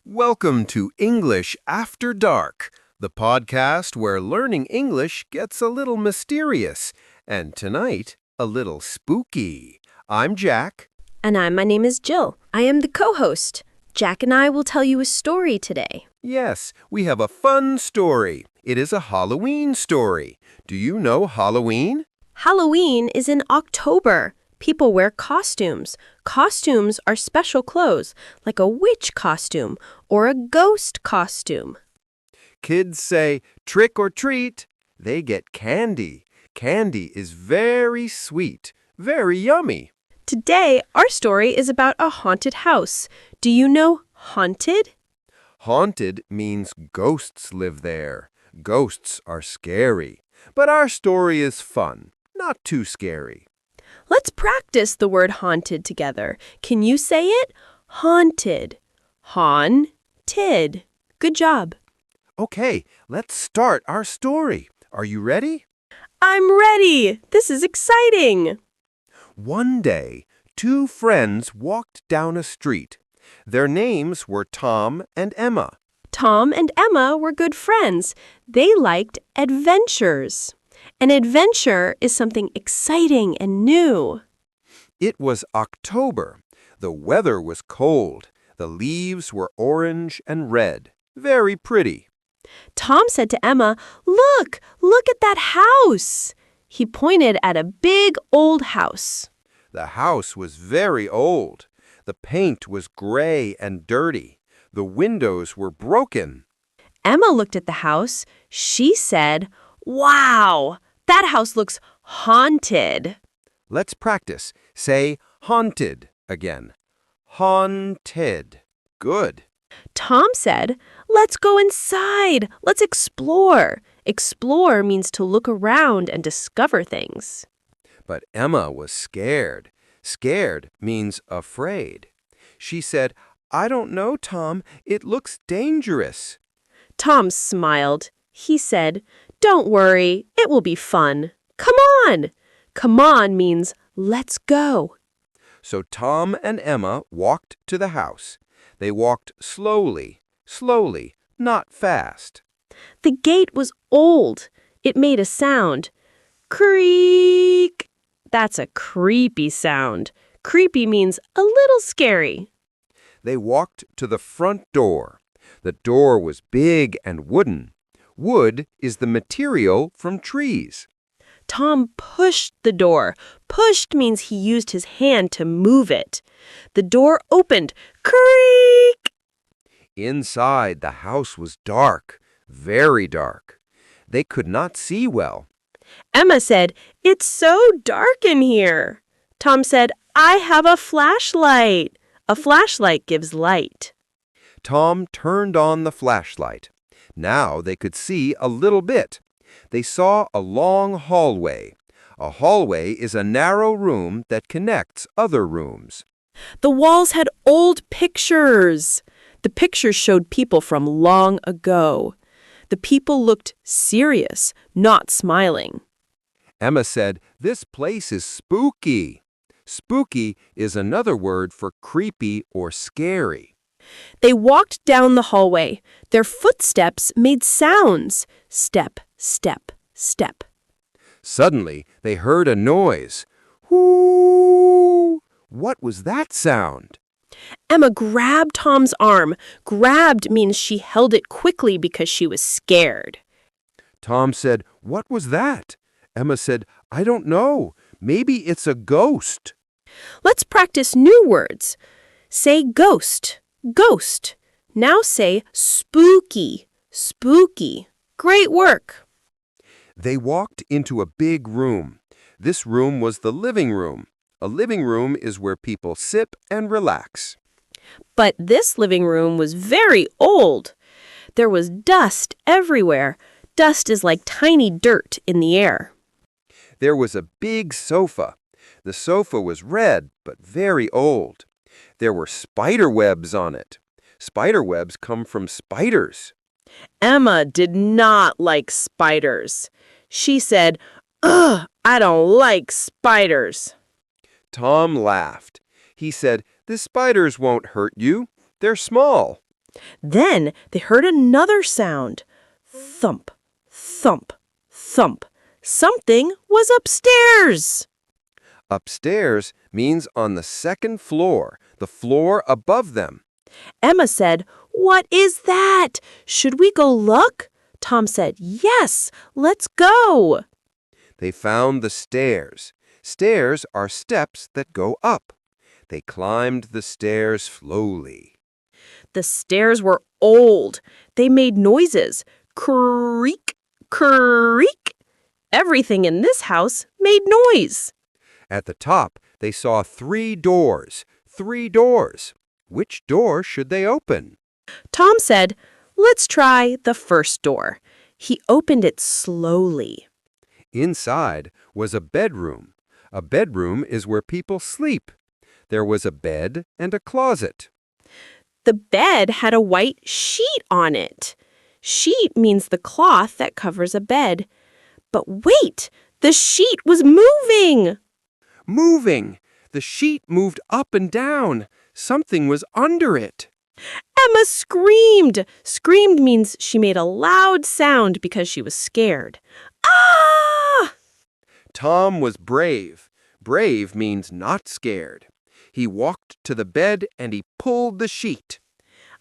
Welcome to English After Dark, the podcast where learning English gets a little mysterious and tonight a little spooky. I'm Jack. And my name is Jill. I am the co-host. Jack and I will tell you a story today. Yes, we have a fun story. It is a Halloween story. Do you know Halloween? Halloween is in October. People wear costumes. Costumes are special clothes, like a witch costume or a ghost costume. Kids say trick or treat. They get candy. Candy is very sweet, very yummy. Today, our story is about a haunted house. Do you know haunted? Haunted means ghosts live there. Ghosts are scary. But our story is fun, not too scary. Let's practice the word haunted together. Can you say it? Haunted. Haunted. Good job. Okay, let's start our story. Are you ready? I'm ready. This is exciting. One day, two friends walked down a street. Their names were Tom and Emma. Tom and Emma were good friends. They liked adventures. An adventure is something exciting and new. It was October. The weather was cold. The leaves were orange and red. Very pretty. Tom said to Emma, Look at that house." He pointed at a big old house. The house was very old. The paint was gray and dirty. The windows were broken. Emma looked at the house. She said, Wow, that house looks haunted. Let's practice. Say haunted again. Haunted. Good. Tom said, Let's go inside. Let's explore. Explore means to look around and discover things. But Emma was scared. Scared means afraid. She said, I don't know, Tom. It looks dangerous. Tom smiled. He said, Don't worry, it will be fun. Come on! Come on means let's go. So Tom and Emma walked to the house. They walked slowly, not fast. The gate was old. It made a sound. Creak! That's a creepy sound. Creepy means a little scary. They walked to the front door. The door was big and wooden. Wood is the material from trees. Tom pushed the door. Pushed means he used his hand to move it. The door opened. Creak! Inside, the house was dark, very dark. They could not see well. Emma said, It's so dark in here. Tom said, I have a flashlight. A flashlight gives light. Tom turned on the flashlight. Now they could see a little bit. They saw a long hallway. A hallway is a narrow room that connects other rooms. The walls had old pictures. The pictures showed people from long ago. The people looked serious, not smiling. Emma said, This place is spooky. Spooky is another word for creepy or scary. They walked down the hallway. Their footsteps made sounds. Step, step, step. Suddenly, they heard a noise. Whoo! What was that sound? Emma grabbed Tom's arm. Grabbed means she held it quickly because she was scared. Tom said, What was that? Emma said, I don't know. Maybe it's a ghost. Let's practice new words. Say ghost, ghost. Now say spooky, spooky. Great work. They walked into a big room. This room was the living room. A living room is where people sit and relax. But this living room was very old. There was dust everywhere. Dust is like tiny dirt in the air. There was a big sofa. The sofa was red, but very old. There were spider webs on it. Spider webs come from spiders. Emma did not like spiders. She said, Ugh, I don't like spiders. Tom laughed. He said, The spiders won't hurt you. They're small. Then they heard another sound. Thump, thump, thump. Something was upstairs. Upstairs means on the second floor, the floor above them. Emma said, "What is that? Should we go look?" Tom said, "Yes, let's go." They found the stairs. Stairs are steps that go up. They climbed the stairs slowly. The stairs were old. They made noises. Creak, creak. Everything in this house made noise. At the top, they saw 3 doors. 3 doors. Which door should they open? Tom said, "Let's try the first door." He opened it slowly. Inside was a bedroom. A bedroom is where people sleep. There was a bed and a closet. The bed had a white sheet on it. Sheet means the cloth that covers a bed. But wait, the sheet was moving. Moving! The sheet moved up and down. Something was under it. Emma screamed. Screamed means she made a loud sound because she was scared. Ah! Tom was brave. Brave means not scared. He walked to the bed and he pulled the sheet.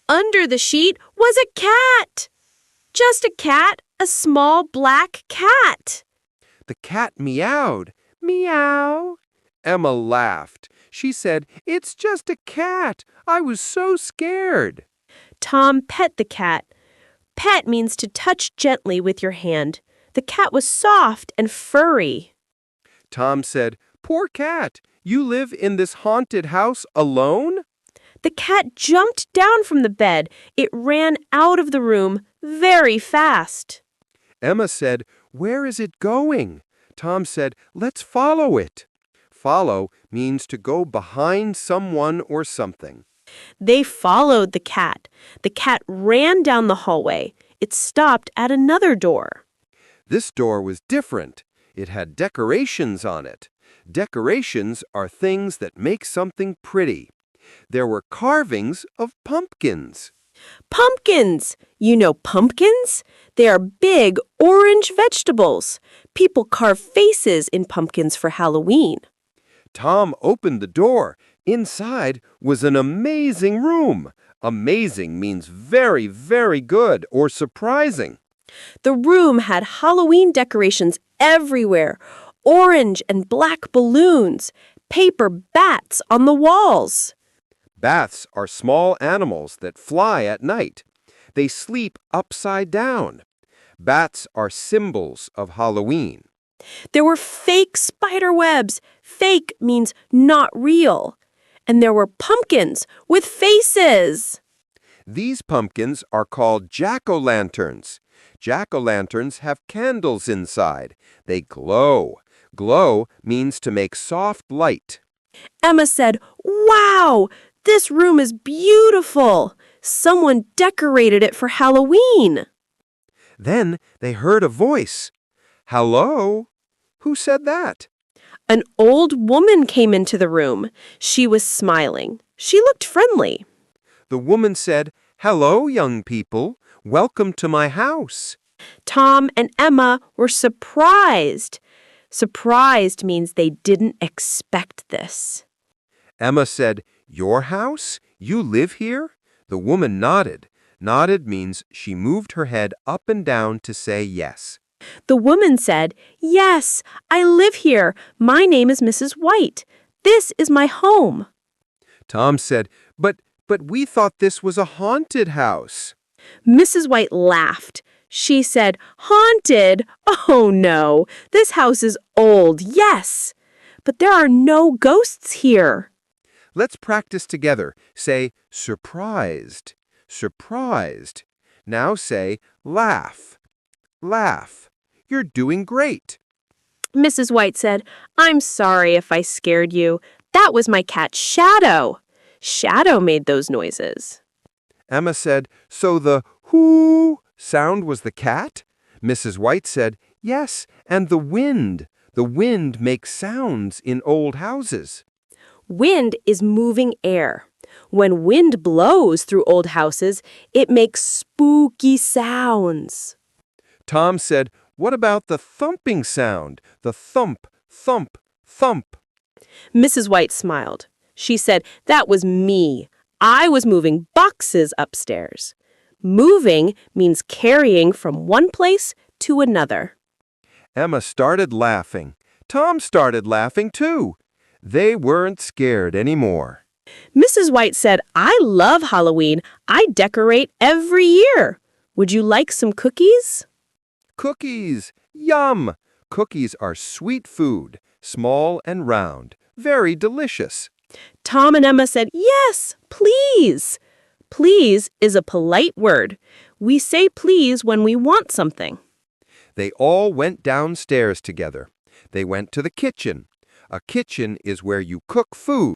Under the sheet was a cat. Just a cat, a small black cat. The cat meowed. Meow. Emma laughed. She said, "It's just a cat. I was so scared." Tom pet the cat. Pet means to touch gently with your hand. The cat was soft and furry. Tom said, "Poor cat, you live in this haunted house alone?" The cat jumped down from the bed. It ran out of the room very fast. Emma said, "Where is it going?" Tom said, "Let's follow it." Follow means to go behind someone or something. They followed the cat. The cat ran down the hallway. It stopped at another door. This door was different. It had decorations on it. Decorations are things that make something pretty. There were carvings of pumpkins. Pumpkins! You know pumpkins? They are big orange vegetables. People carve faces in pumpkins for Halloween. Tom opened the door. Inside was an amazing room. Amazing means very, very good or surprising. The room had Halloween decorations everywhere. Orange and black balloons. Paper bats on the walls. Bats are small animals that fly at night. They sleep upside down. Bats are symbols of Halloween. There were fake spider webs. Fake means not real. And there were pumpkins with faces. These pumpkins are called jack-o'-lanterns. Jack-o'-lanterns have candles inside. They glow. Glow means to make soft light. Emma said, "Wow, this room is beautiful. Someone decorated it for Halloween." Then they heard a voice. "Hello? Who said that?" An old woman came into the room. She was smiling. She looked friendly. The woman said, "Hello, young people. Welcome to my house." Tom and Emma were surprised. Surprised means they didn't expect this. Emma said, "Your house? You live here?" The woman nodded. Nodded means she moved her head up and down to say yes. The woman said, "Yes, I live here. My name is Mrs. White. This is my home." Tom said, But we thought this was a haunted house." Mrs. White laughed. She said, "Haunted? Oh, no. This house is old, yes. But there are no ghosts here." Let's practice together. Say, surprised. Surprised. Now say, laugh. Laugh. You're doing great. Mrs. White said, "I'm sorry if I scared you. That was my cat Shadow. Shadow made those noises." Emma said, "So the whoo sound was the cat?" Mrs. White said, "Yes, and the wind. The wind makes sounds in old houses." Wind is moving air. When wind blows through old houses, it makes spooky sounds. Tom said, "What about the thumping sound? The thump, thump, thump." Mrs. White smiled. She said, "That was me. I was moving boxes upstairs." Moving means carrying from one place to another. Emma started laughing. Tom started laughing too. They weren't scared anymore. Mrs. White said, "I love Halloween. I decorate every year. Would you like some cookies?" Cookies! Yum! Cookies are sweet food, small and round, very delicious. Tom and Emma said, "Yes, please." Please is a polite word. We say please when we want something. They all went downstairs together. They went to the kitchen. A kitchen is where you cook food.